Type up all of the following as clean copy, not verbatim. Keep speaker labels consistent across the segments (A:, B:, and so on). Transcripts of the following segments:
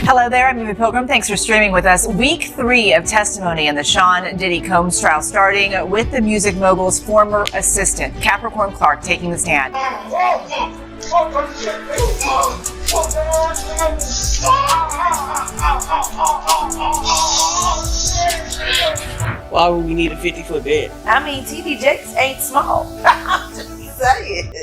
A: Hello there, I'm Amy Pilgrim. Thanks for streaming with us. Week 3 of testimony in the Sean Diddy Combs trial, starting with the music mogul's former assistant, Capricorn Clark, taking the stand.
B: Why would we need a 50-foot bed?
C: I mean, TD Jakes ain't small. I'm just saying.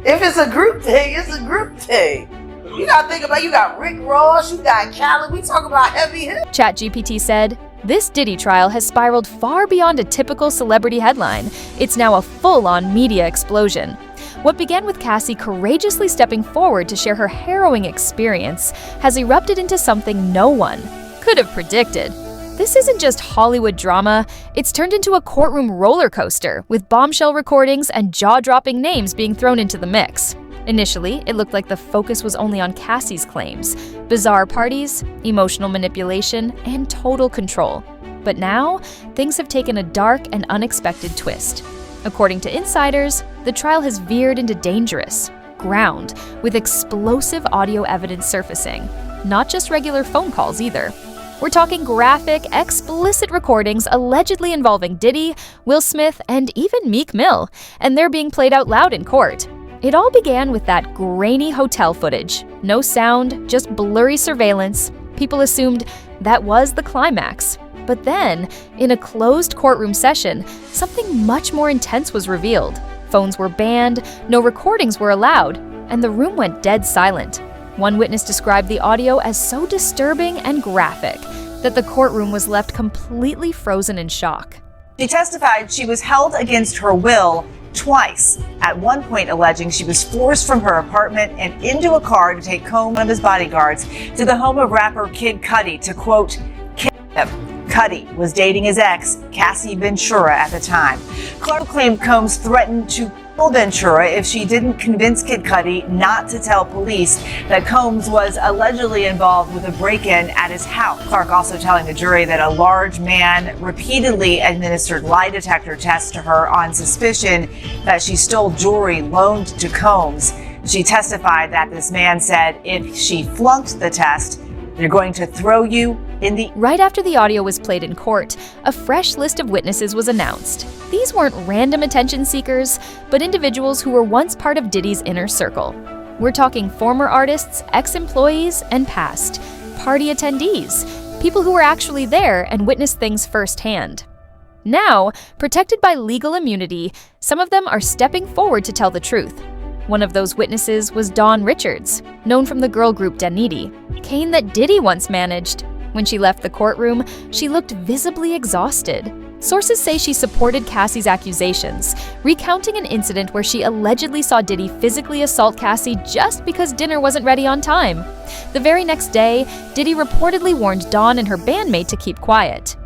C: If it's a group thing, it's a group thing. You gotta think about, you got Rick Ross, you got Khaled, we talk about heavy hit.
D: ChatGPT said, "This Diddy trial has spiraled far beyond a typical celebrity headline. It's now a full-on media explosion." What began with Cassie courageously stepping forward to share her harrowing experience has erupted into something no one could have predicted. This isn't just Hollywood drama, it's turned into a courtroom roller coaster, with bombshell recordings and jaw-dropping names being thrown into the mix. Initially, it looked like the focus was only on Cassie's claims, bizarre parties, emotional manipulation, and total control. But now, things have taken a dark and unexpected twist. According to insiders, the trial has veered into dangerous ground, with explosive audio evidence surfacing, not just regular phone calls either. We're talking graphic, explicit recordings allegedly involving Diddy, Will Smith, and even Meek Mill, and they're being played out loud in court. It all began with that grainy hotel footage. No sound, just blurry surveillance. People assumed that was the climax. But then, in a closed courtroom session, something much more intense was revealed. Phones were banned, no recordings were allowed, and the room went dead silent. One witness described the audio as so disturbing and graphic that the courtroom was left completely frozen in shock.
A: She testified she was held against her will twice, at one point alleging she was forced from her apartment and into a car to take Combs, one of his bodyguards, to the home of rapper Kid Cudi to, quote, kill him. Cudi was dating his ex, Cassie Ventura, at the time. Clark claimed Combs threatened to kill Ventura if she didn't convince Kid Cudi not to tell police that Combs was allegedly involved with a break-in at his house. Clark also telling the jury that a large man repeatedly administered lie detector tests to her on suspicion that she stole jewelry loaned to Combs. She testified that this man said if she flunked the test, they're going to throw you in the...
D: Right after the audio was played in court, a fresh list of witnesses was announced. These weren't random attention seekers, but individuals who were once part of Diddy's inner circle. We're talking former artists, ex-employees, and past party attendees, people who were actually there and witnessed things firsthand. Now, protected by legal immunity, some of them are stepping forward to tell the truth. One of those witnesses was Dawn Richards, known from the girl group Diddy, Kane that Diddy once managed. When she left the courtroom, she looked visibly exhausted. Sources say she supported Cassie's accusations, recounting an incident where she allegedly saw Diddy physically assault Cassie just because dinner wasn't ready on time. The very next day, Diddy reportedly warned Dawn and her bandmate to keep quiet.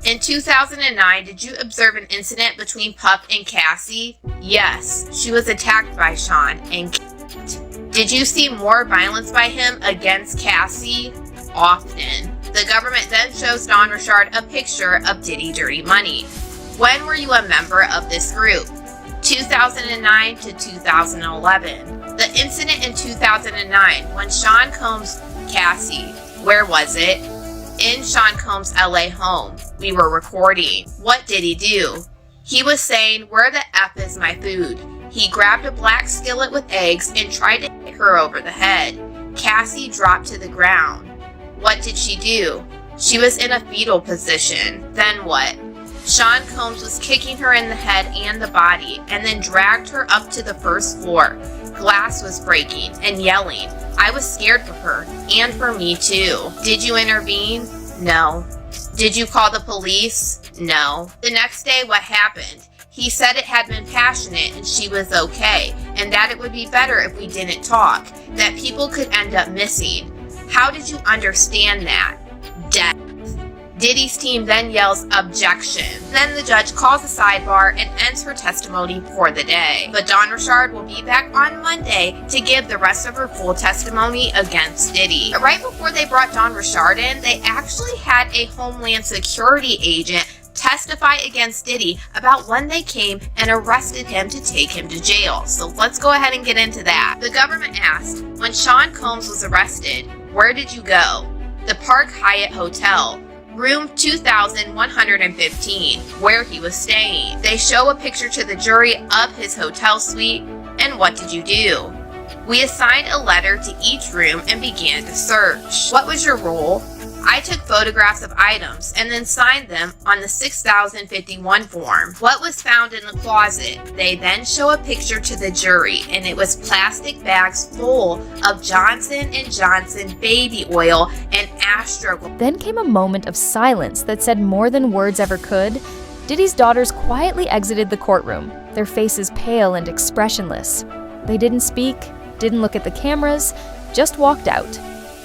E: In 2009, did you observe an incident between Puff and Cassie? Yes, she was attacked by Sean and kicked. Did you see more violence by him against Cassie? Often. The government then shows Don Richard a picture of Diddy Dirty Money. When were you a member of this group? 2009 to 2011. The incident in 2009 when Sean Combs Cassie, where was it? In Sean Combs' LA home. We were recording. What did he do? He was saying, "Where the F is my food?" He grabbed a black skillet with eggs and tried to hit her over the head. Cassie dropped to the ground. What did she do? She was in a fetal position. Then what? Sean Combs was kicking her in the head and the body, and then dragged her up to the first floor. Glass was breaking and yelling. I was scared for her, and for me too. Did you intervene? No. Did you call the police? No. The next day, what happened? He said it had been passionate and she was okay, and that it would be better if we didn't talk, that people could end up missing. How did you understand that? Death. Diddy's team then yells objection. Then the judge calls a sidebar and ends her testimony for the day. But Dawn Richard will be back on Monday to give the rest of her full testimony against Diddy. Right before they brought Dawn Richard in, they actually had a Homeland Security agent testify against Diddy about when they came and arrested him to take him to jail. So let's go ahead and get into that. The government asked, when Sean Combs was arrested, Where did you go? The Park Hyatt Hotel, room 2115, where he was staying. They show a picture to the jury of his hotel suite, and what did you do? We assigned a letter to each room and began to search. What was your role? I took photographs of items and then signed them on the 6051 form. What was found in the closet? They then show a picture to the jury, and it was plastic bags full of Johnson & Johnson baby oil and Astroglide.
D: Then came a moment of silence that said more than words ever could. Diddy's daughters quietly exited the courtroom, their faces pale and expressionless. They didn't speak, didn't look at the cameras, just walked out.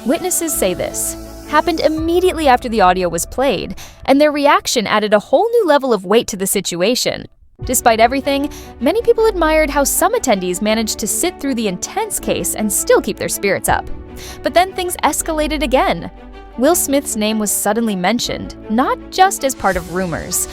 D: Witnesses say this happened immediately after the audio was played, and their reaction added a whole new level of weight to the situation. Despite everything, many people admired how some attendees managed to sit through the intense case and still keep their spirits up. But then things escalated again. Will Smith's name was suddenly mentioned, not just as part of rumors,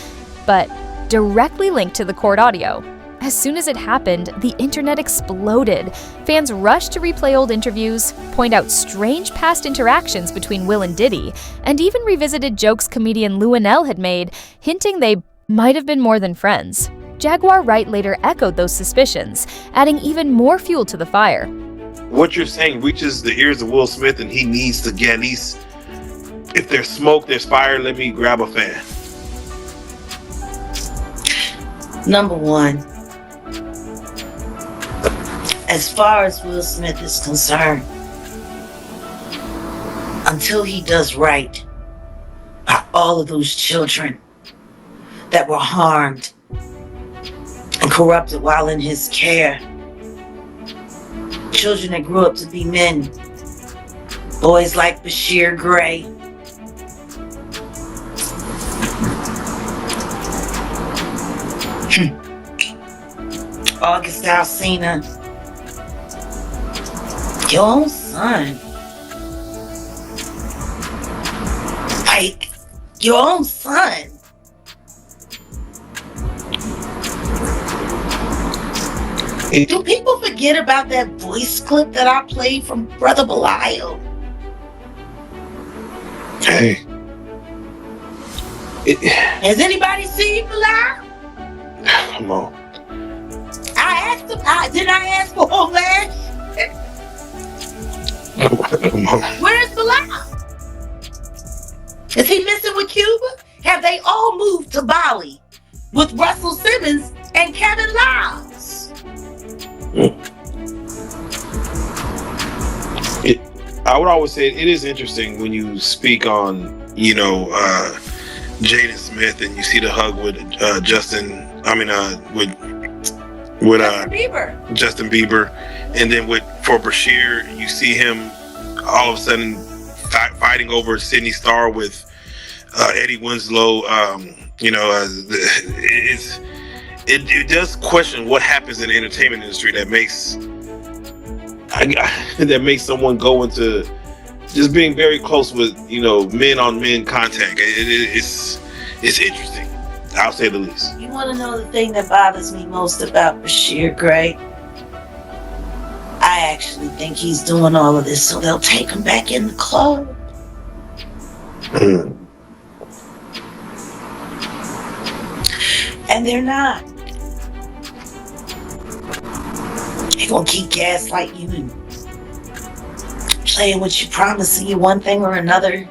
D: but directly linked to the court audio. As soon as it happened, the internet exploded. Fans rushed to replay old interviews, point out strange past interactions between Will and Diddy, and even revisited jokes comedian Luenell had made, hinting they might have been more than friends. Jaguar Wright later echoed those suspicions, adding even more fuel to the fire.
F: What you're saying reaches the ears of Will Smith, and he needs to get at least, if there's smoke, there's fire, let me grab a fan.
C: Number one, as far as Will Smith is concerned, until he does right by all of those children that were harmed and corrupted while in his care, children that grew up to be men, boys like Bashir Gray, August Alsina, your own son. Like, your own son. Do people forget about that voice clip that I played from Brother Belial?
F: Hey.
C: Has anybody seen Belial?
F: Come on.
C: I asked him, didn't I ask for him last?
F: Come on.
C: Where's Belial? Is he missing with Cuba? Have they all moved to Bali with Russell Simmons and Kevin Lyles?
F: I would always say it is interesting when you speak on, Jaden Smith, and you see the hug with Justin Bieber, and then for Bashir, you see him all of a sudden fighting over Sydney Starr with Eddie Winslow. It does question what happens in the entertainment industry that makes someone go into just being very close with men on men contact. It's interesting, I'll say the least.
C: You want to know the thing that bothers me most about Bashir Gray? I actually think he's doing all of this so they'll take him back in the club. And they're not. They're gonna keep gaslighting you and playing with you, promising you one thing or another.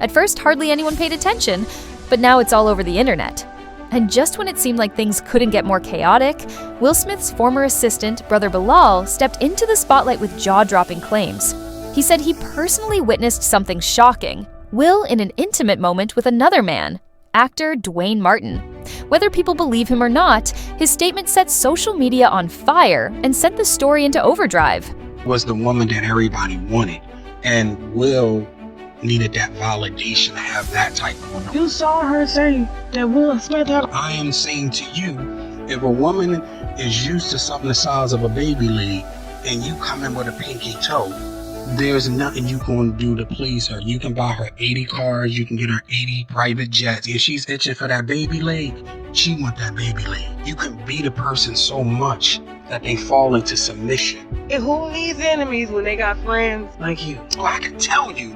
D: At first, hardly anyone paid attention, but now it's all over the internet. And just when it seemed like things couldn't get more chaotic, Will Smith's former assistant, Brother Bilal, stepped into the spotlight with jaw-dropping claims. He said he personally witnessed something shocking. Will in an intimate moment with another man, actor Dwayne Martin. Whether people believe him or not, his statement set social media on fire and sent the story into overdrive.
G: Was the woman that everybody wanted, and Will needed that validation to have that type of woman.
B: You saw her say that Will Smith had.
G: I am saying to you, if a woman is used to something the size of a baby leg and you come in with a pinky toe, there's nothing you can do to please her. You can buy her 80 cars, you can get her 80 private jets. If she's itching for that baby leg, she want that baby leg. You can beat a person so much that they fall into submission.
B: And who needs enemies when they got friends like you?
G: Well, I can tell you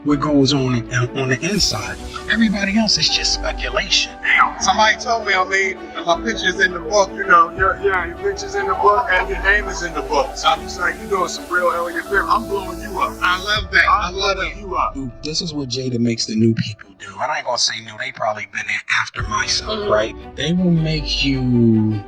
G: what goes on the inside. Everybody else is just speculation.
H: Somebody told me, I mean, my picture's in the book, you know, your picture's in the book and your name is in the book. So I'm just like, you doing some real elegant film. I'm blowing you up. I love that. I'm blowing you up.
G: This is what Jada makes the new people do. And I ain't gonna say new, they probably been there after myself, right? They will make you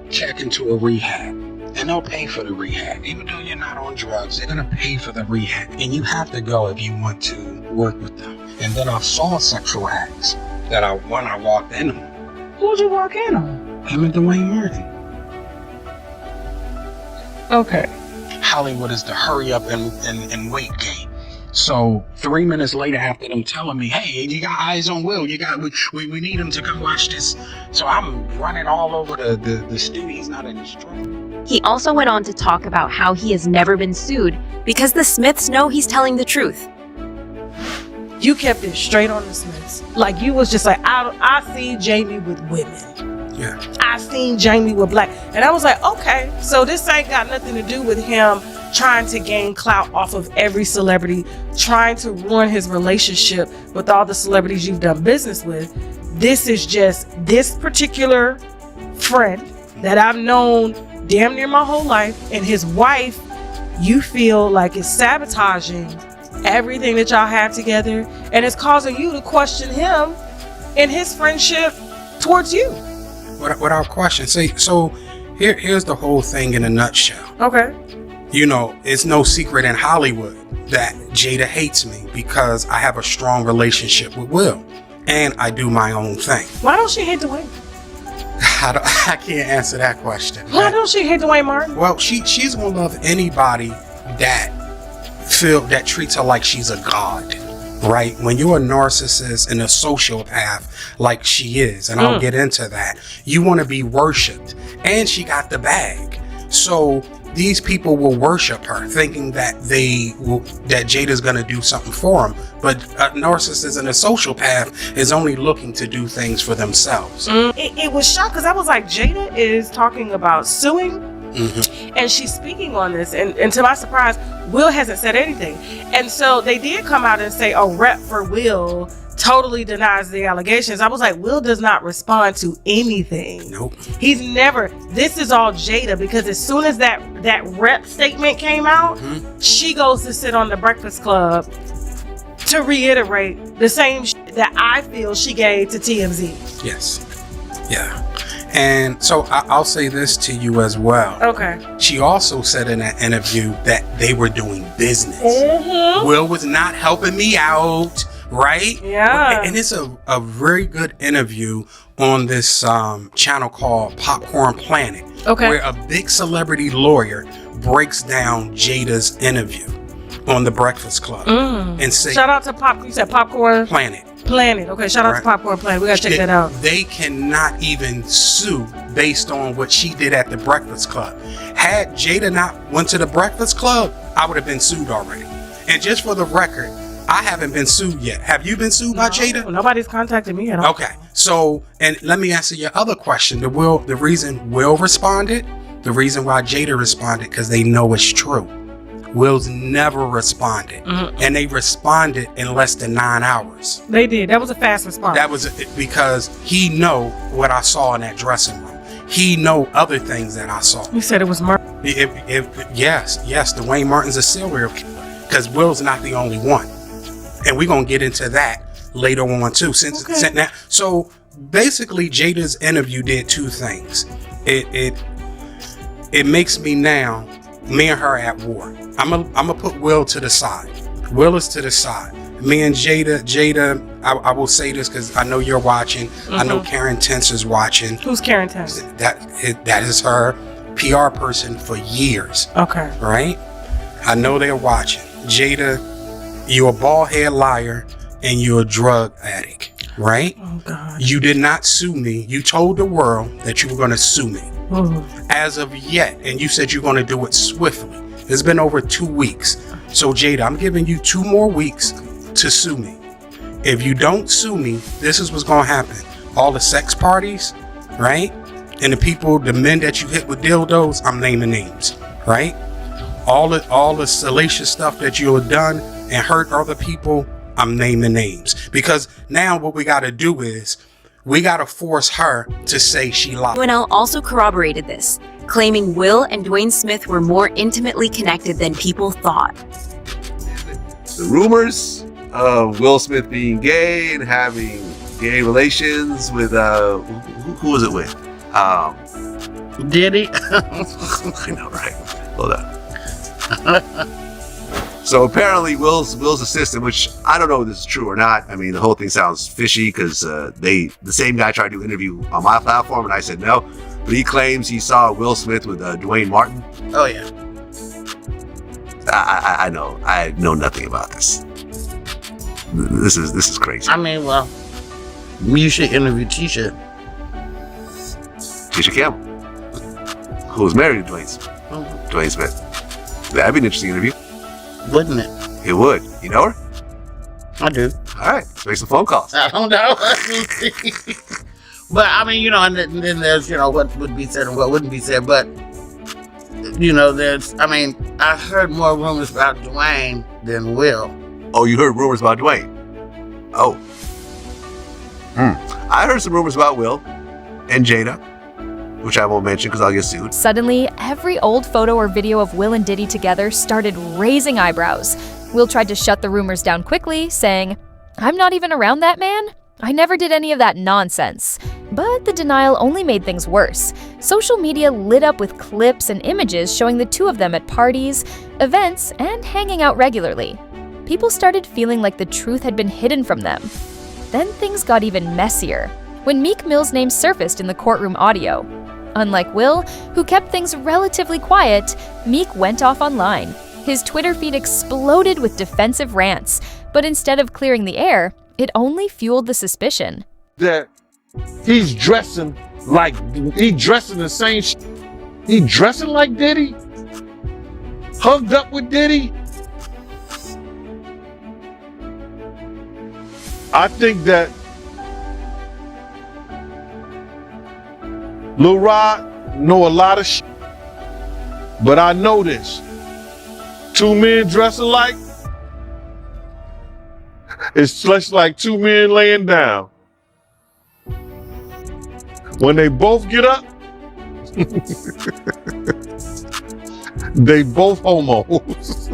G: check into a rehab. And they'll pay for the rehab. Even though you're not on drugs, they're gonna pay for the rehab. And you have to go if you want to work with them. And then I saw sexual acts that when I walked in on.
B: Who'd you walk in on?
G: Him and Dwayne Martin.
B: Okay.
G: Hollywood is the hurry up and wait game. So 3 minutes later, after them telling me, hey, you got eyes on Will, we need him to come watch this. So I'm running all over the studio. He's not in the street.
I: He also went on to talk about how he has never been sued because the Smiths know he's telling the truth.
B: You kept it straight on the Smiths. Like you was just like, I seen Jamie with women.
G: Yeah.
B: I seen Jamie with black. And I was like, okay, so this ain't got nothing to do with him trying to gain clout off of every celebrity, trying to ruin his relationship with all the celebrities you've done business with. This is just this particular friend that I've known damn near my whole life, and his wife, you feel like is sabotaging everything that y'all have together, and it's causing you to question him and his friendship towards you.
G: Without question. See, so here's the whole thing in a nutshell.
B: Okay.
G: You know, it's no secret in Hollywood that Jada hates me because I have a strong relationship with Will, and I do my own thing.
B: Why don't she hate Dwayne?
G: I can't answer that question.
B: Why don't she hate Dwayne Martin?
G: Well, she's gonna love anybody that treats her like she's a god, right? When you're a narcissist and a sociopath like she is, and I'll get into that, you want to be worshipped, and she got the bag. So these people will worship her, thinking that that Jada's gonna do something for them. But a narcissist and a sociopath is only looking to do things for themselves.
B: It was shocked because I was like, Jada is talking about suing, and she's speaking on this, and to my surprise, Will hasn't said anything. And so they did come out and say a rep for Will totally denies the allegations. I was like, Will does not respond to anything.
G: Nope.
B: He's never. This is all Jada, because as soon as that rep statement came out, she goes to sit on the Breakfast Club to reiterate the same that I feel she gave to TMZ.
G: Yes. Yeah. And so I'll say this to you as well.
B: Okay.
G: She also said in that interview that they were doing business. Will was not helping me out, right?
B: Yeah.
G: And it's a very good interview on this channel called Popcorn Planet.
B: Okay.
G: Where a big celebrity lawyer breaks down Jada's interview on the Breakfast Club. And say,
B: shout out to you said Popcorn
G: Planet.
B: Okay, shout out to Popcorn Planet. We gotta check that out.
G: They cannot even sue based on what she did at the Breakfast Club. Had Jada not went to the Breakfast Club, I would have been sued already. And just for the record, I haven't been sued yet. Have you been sued by Jada?
B: Nobody's contacted me at all.
G: Okay, so, and let me answer your other question. The reason Will responded, the reason why Jada responded, because they know it's true. Will's never responded, and they responded in less than 9 hours.
B: They did. That was a fast response.
G: That was because he know what I saw in that dressing room. He know other things that I saw.
B: You said it was murder.
G: Yes, Dwayne Martin's a serial killer, because Will's not the only one, and we're gonna get into that later on too. So basically, Jada's interview did two things. It makes me now. Me and her at war. I'm gonna put Will to the side. Will is to the side. Me and Jada, I will say this because I know you're watching. I know Karen Tense is watching.
B: Who's Karen Tense?
G: That is her PR person for years.
B: Okay.
G: Right? I know they're watching. Jada, you're a bald head liar and you're a drug addict. Right?
B: Oh God.
G: You did not sue me. You told the world that you were gonna sue me. As of yet, and you said you're going to do it swiftly. It's been over 2 weeks. So Jada, I'm giving you 2 more weeks to sue me. If you don't sue me, this is what's going to happen. All the sex parties, right? And the men that you hit with dildos, I'm naming names, right? All the salacious stuff that you have done and hurt other people, I'm naming names. Because now what we got to do is we got to force her to say she lied.
I: UNL also corroborated this, claiming Will and Dwayne Smith were more intimately connected than people thought.
J: The rumors of Will Smith being gay and having gay relations with who was it with?
K: Diddy.
J: I know, right? Hold on. So apparently Will's assistant, which I don't know if this is true or not. I mean, the whole thing sounds fishy because the same guy tried to interview on my platform and I said no. But he claims he saw Will Smith with Dwayne Martin.
K: Oh yeah.
J: I know nothing about this. This is crazy.
K: I mean, well, you should interview Tisha
J: Campbell, who was married to Dwayne Smith. That'd be an interesting interview.
K: Wouldn't it?
J: It would. You know her?
K: I do.
J: All right, let's make some phone calls.
K: I don't know. But I mean, and then there's, what would be said and what wouldn't be said. But, I heard more rumors about Dwayne than Will.
J: Oh, you heard rumors about Dwayne? Oh. I heard some rumors about Will and Jada, which I won't mention because I'll get sued.
D: Suddenly, every old photo or video of Will and Diddy together started raising eyebrows. Will tried to shut the rumors down quickly, saying, "I'm not even around that man. I never did any of that nonsense." But the denial only made things worse. Social media lit up with clips and images showing the two of them at parties, events, and hanging out regularly. People started feeling like the truth had been hidden from them. Then things got even messier when Meek Mill's name surfaced in the courtroom audio. Unlike Will, who kept things relatively quiet, Meek went off online. His Twitter feed exploded with defensive rants, but instead of clearing the air, it only fueled the suspicion.
H: That he's dressing the same shit. He dressing like Diddy? Hugged up with Diddy? I think that Lil Rod know a lot of shit, but I know this. Two men dress alike, it's just like two men laying down. When they both get up, they both homos.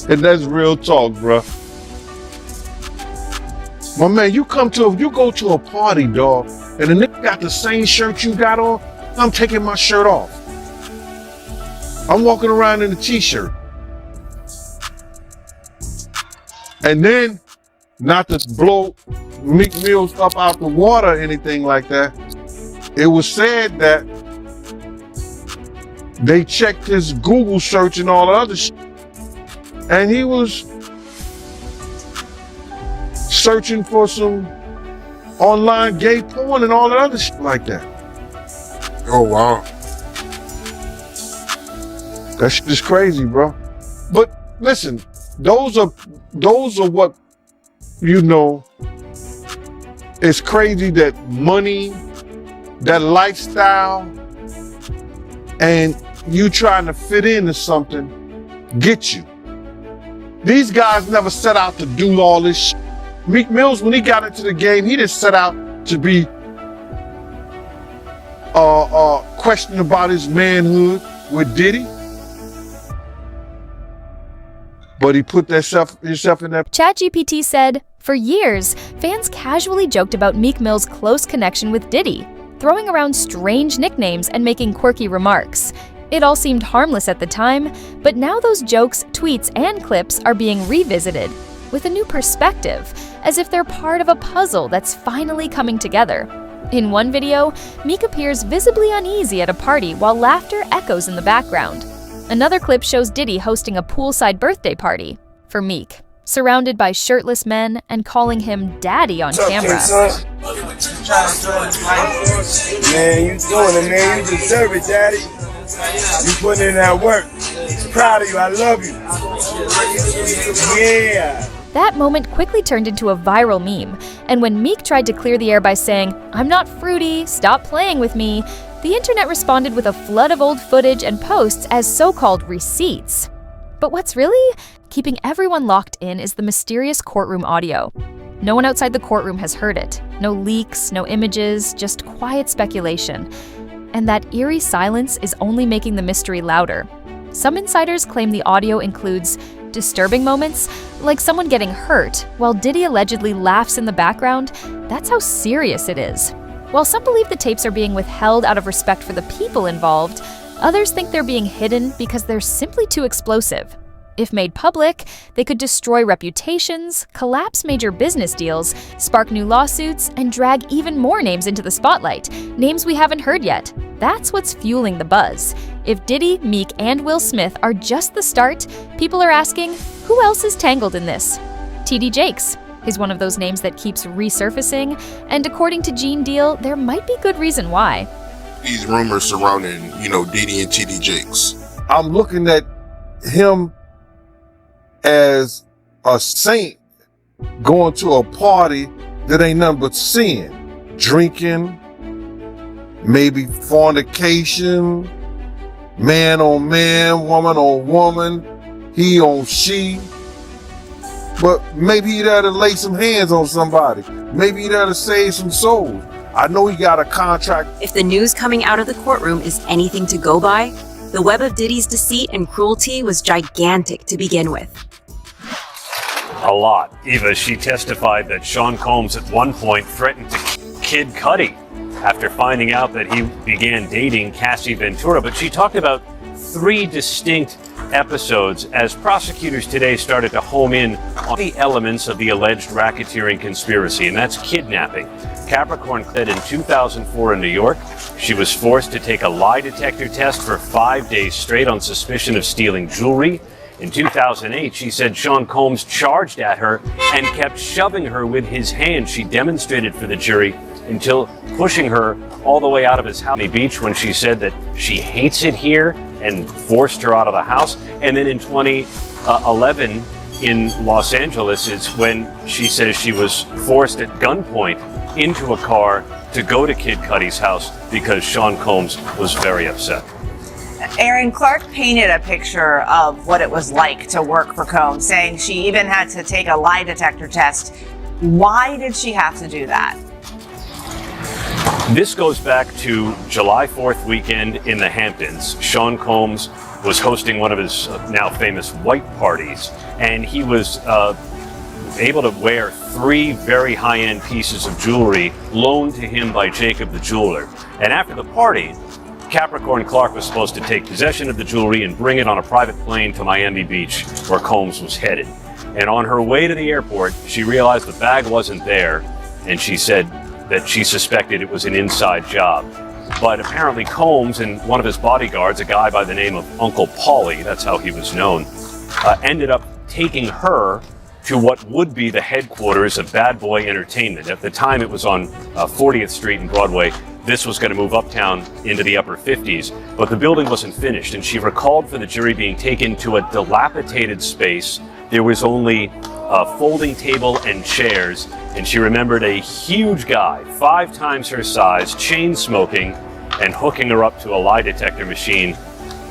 H: And that's real talk, bruh. My man, you go to a party, dog, and the nigga got the same shirt you got on, I'm taking my shirt off. I'm walking around in a t-shirt. And then, not to blow Meek Mill up out the water or anything like that, it was said that they checked his Google search and all the other shit, and he was searching for some online gay porn and all that other shit like that.
L: Oh, wow.
H: That shit is crazy, bro. But listen, those are what, it's crazy that money, that lifestyle, and you trying to fit into something get you. These guys never set out to do all this shit. Meek Mills, when he got into the game, he didn't set out to be questioning about his manhood with Diddy. But he put himself in that.
D: ChatGPT said, for years, fans casually joked about Meek Mill's close connection with Diddy, throwing around strange nicknames and making quirky remarks. It all seemed harmless at the time, but now those jokes, tweets, and clips are being revisited with a new perspective, as if they're part of a puzzle that's finally coming together. In one video, Meek appears visibly uneasy at a party while laughter echoes in the background. Another clip shows Diddy hosting a poolside birthday party for Meek, surrounded by shirtless men and calling him daddy on camera.
L: Man, you doing it, man. You deserve it, daddy. You putting in that work. Proud of you. I love you. Yeah.
D: That moment quickly turned into a viral meme, and when Meek tried to clear the air by saying, "I'm not fruity, stop playing with me," the internet responded with a flood of old footage and posts as so-called receipts. But what's really keeping everyone locked in is the mysterious courtroom audio. No one outside the courtroom has heard it. No leaks, no images, just quiet speculation. And that eerie silence is only making the mystery louder. Some insiders claim the audio includes disturbing moments, like someone getting hurt, while Diddy allegedly laughs in the background. That's how serious it is. While some believe the tapes are being withheld out of respect for the people involved, others think they're being hidden because they're simply too explosive. If made public, they could destroy reputations, collapse major business deals, spark new lawsuits, and drag even more names into the spotlight, names we haven't heard yet. That's what's fueling the buzz. If Diddy, Meek, and Will Smith are just the start, people are asking, who else is tangled in this? TD Jakes is one of those names that keeps resurfacing, and according to Gene Deal, there might be good reason why.
M: These rumors surrounding, Diddy and TD Jakes.
H: I'm looking at him as a saint going to a party that ain't nothing but sin. Drinking, maybe fornication, man on man, woman on woman, he on she. But maybe he there to lay some hands on somebody. Maybe he there to save some souls. I know he got a contract.
I: If the news coming out of the courtroom is anything to go by, the web of Diddy's deceit and cruelty was gigantic to begin with.
N: A lot. Eva, she testified that Sean Combs at one point threatened to Kid Cudi after finding out that he began dating Cassie Ventura. But she talked about 3 distinct episodes as prosecutors today started to home in on the elements of the alleged racketeering conspiracy, and that's kidnapping. Capricorn said in 2004 in New York, she was forced to take a lie detector test for 5 days straight on suspicion of stealing jewelry. In 2008, she said Sean Combs charged at her and kept shoving her with his hand. She demonstrated for the jury until pushing her all the way out of his house on the beach when she said that she hates it here and forced her out of the house. And then in 2011 in Los Angeles is when she says she was forced at gunpoint into a car to go to Kid Cudi's house because Sean Combs was very upset.
A: Aaron, Clark painted a picture of what it was like to work for Combs, saying she even had to take a lie detector test. Why did she have to do that?
N: This goes back to July 4th weekend in the Hamptons. Sean Combs was hosting one of his now famous white parties, and he was able to wear 3 very high-end pieces of jewelry loaned to him by Jacob the jeweler. And after the party, Capricorn Clark was supposed to take possession of the jewelry and bring it on a private plane to Miami Beach, where Combs was headed. And on her way to the airport, she realized the bag wasn't there, and she said that she suspected it was an inside job. But apparently Combs and one of his bodyguards, a guy by the name of Uncle Paulie, that's how he was known, ended up taking her to what would be the headquarters of Bad Boy Entertainment. At the time, it was on 40th Street and Broadway. This was going to move uptown into the upper 50s, but the building wasn't finished, and she recalled for the jury being taken to a dilapidated space. There was only a folding table and chairs, and she remembered a huge guy, 5 times her size, chain smoking, and hooking her up to a lie detector machine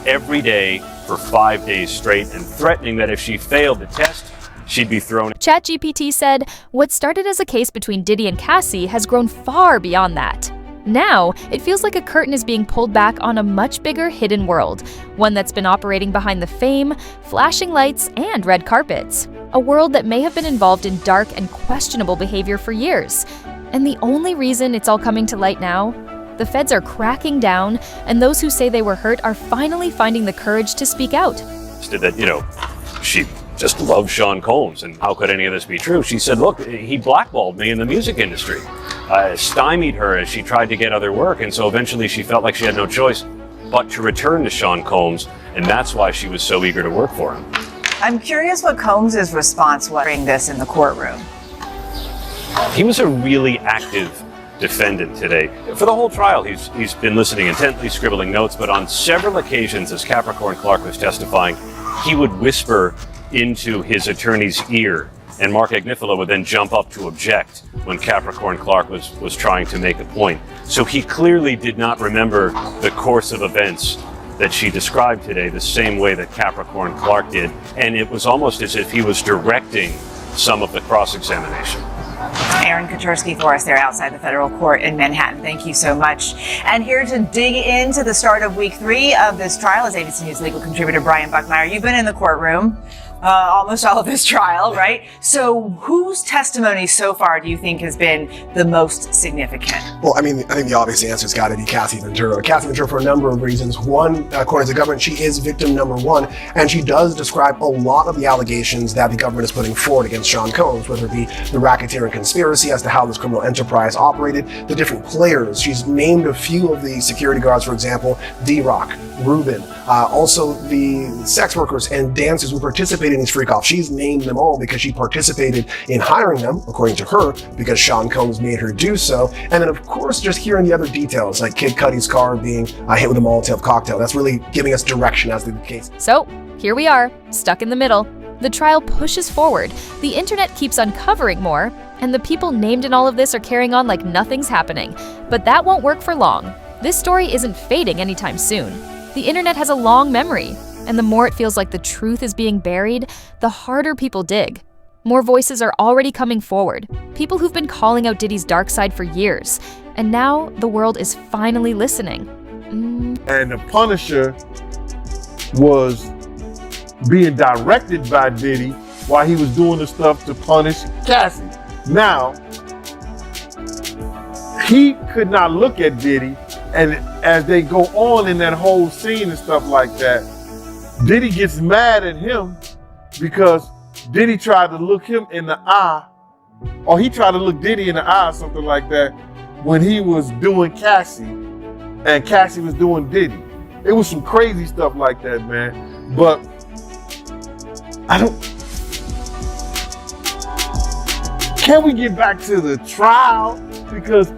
N: every day for 5 days straight, and threatening that if she failed the test, she'd be thrown.
D: ChatGPT said, what started as a case between Diddy and Cassie has grown far beyond that. Now, it feels like a curtain is being pulled back on a much bigger hidden world, one that's been operating behind the fame, flashing lights, and red carpets. A world that may have been involved in dark and questionable behavior for years. And the only reason it's all coming to light now? The feds are cracking down, and those who say they were hurt are finally finding the courage to speak out.
N: That, she just loved Sean Combs, and how could any of this be true? She said, look, he blackballed me in the music industry. Stymied her as she tried to get other work, and so eventually she felt like she had no choice but to return to Sean Combs, and that's why she was so eager to work for him.
A: I'm curious what Combs' response was during this in the courtroom.
N: He was a really active defendant today. For the whole trial, he's been listening intently, scribbling notes, but on several occasions as Capricorn Clark was testifying, he would whisper into his attorney's ear and Mark Agnifilo would then jump up to object when Capricorn Clark was trying to make a point. So he clearly did not remember the course of events that she described today the same way that Capricorn Clark did, and it was almost as if he was directing some of the cross-examination.
A: Aaron Kotursky for us there outside the federal court in Manhattan. Thank you so much. And here to dig into the start of week 3 of this trial is ABC News legal contributor Brian Buckmeyer. You've been in the courtroom almost all of this trial, right? So whose testimony so far do you think has been the most significant?
O: Well, I think the obvious answer has got to be Cassie Ventura. Cassie Ventura for a number of reasons. One, according to the government, she is victim number 1, and she does describe a lot of the allegations that the government is putting forward against Sean Combs, whether it be the racketeering conspiracy as to how this criminal enterprise operated, the different players. She's named a few of the security guards, for example, D-Rock, Ruben, also the sex workers and dancers who participated in these freak-offs. She's named them all because she participated in hiring them, according to her, because Sean Combs made her do so. And then, of course, just hearing the other details, like Kid Cudi's car being hit with a Molotov cocktail. That's really giving us direction as to the case.
D: So, here we are, stuck in the middle. The trial pushes forward, the internet keeps uncovering more, and the people named in all of this are carrying on like nothing's happening. But that won't work for long. This story isn't fading anytime soon. The internet has a long memory, and the more it feels like the truth is being buried, the harder people dig. More voices are already coming forward, people who've been calling out Diddy's dark side for years, and now the world is finally listening.
H: And the Punisher was being directed by Diddy while he was doing the stuff to punish Cassie. Now, he could not look at Diddy, and as they go on in that whole scene and stuff like that, Diddy gets mad at him because Diddy tried to look him in the eye, or he tried to look Diddy in the eye or something like that when he was doing Cassie and Cassie was doing Diddy. It was some crazy stuff like that, man. But can we get back to the trial? Because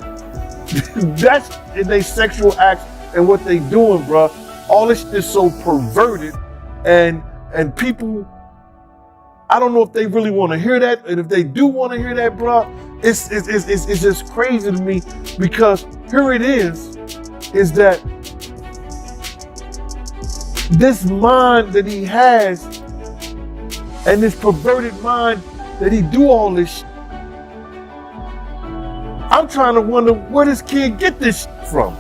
H: that's they sexual acts and what they doing, bruh. All this is so perverted, and people, I don't know if they really want to hear that, and if they do want to hear that, bruh, it's just crazy to me, because here it is that this mind that he has, and this perverted mind that he do all this shit. I'm trying to wonder where this kid get this shit from.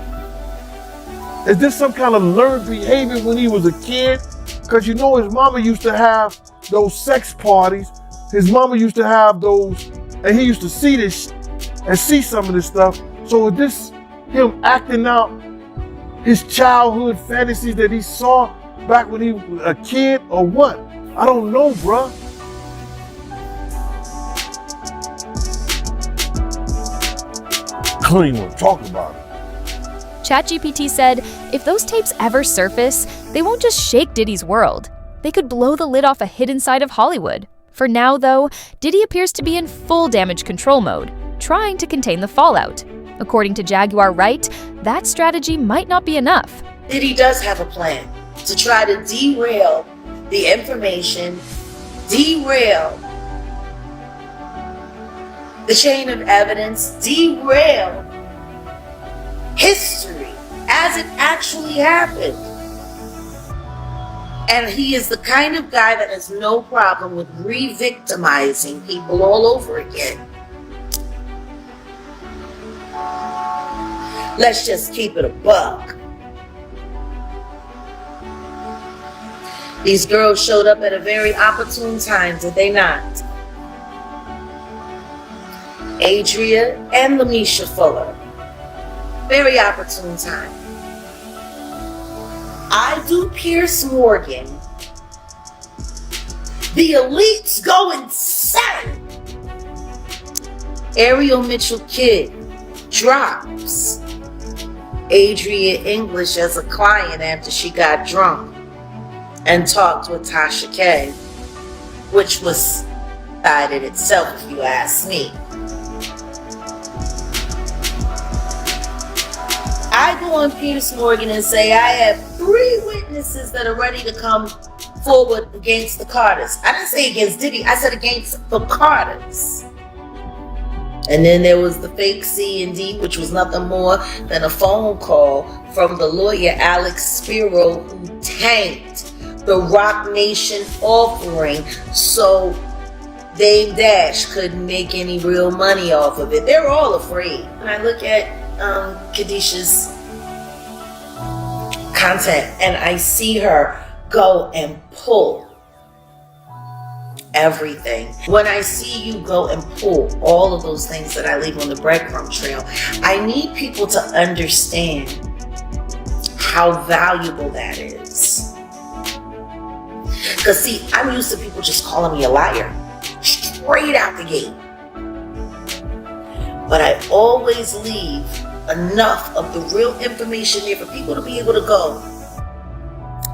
H: Is this some kind of learned behavior when he was a kid? Because his mama used to have those sex parties. His mama used to have those, and he used to see this shit and see some of this stuff. So is this him acting out his childhood fantasies that he saw back when he was a kid, or what? I don't know, bruh. Clean one, talk about it.
D: ChatGPT said, if those tapes ever surface, they won't just shake Diddy's world. They could blow the lid off a hidden side of Hollywood. For now, though, Diddy appears to be in full damage control mode, trying to contain the fallout. According to Jaguar Wright, that strategy might not be enough.
C: Diddy does have a plan to try to derail the information, derail the chain of evidence, derail history as it actually happened. And he is the kind of guy that has no problem with re-victimizing people all over again. Let's just keep it a buck. These girls showed up at a very opportune time, did they not? Adria and Lamisha Fuller. Very opportune time. I do Pierce Morgan. The elites go insane. Ariel Mitchell Kidd drops Adria English as a client after she got drunk and talked with Tasha K, which was bad in itself, if you ask me. I go on Pierce Morgan and say I have 3 witnesses that are ready to come forward against the Carters. I didn't say against Diddy, I said against the Carters. And then there was the fake C&D, which was nothing more than a phone call from the lawyer Alex Spiro, who tanked the Rock Nation offering so Dame Dash couldn't make any real money off of it. They're all afraid. When I look at Khadisha's content and I see her go and pull everything. When I see you go and pull all of those things that I leave on the breadcrumb trail, I need people to understand how valuable that is. Because see, I'm used to people just calling me a liar straight out the gate. But I always leave enough of the real information there for people to be able to go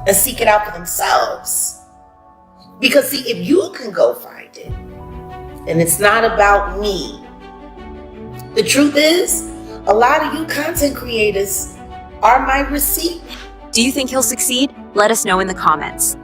C: and seek it out for themselves. Because see, if you can go find it, and it's not about me, the truth is, a lot of you content creators are my receipt.
I: Do you think he'll succeed? Let us know in the comments.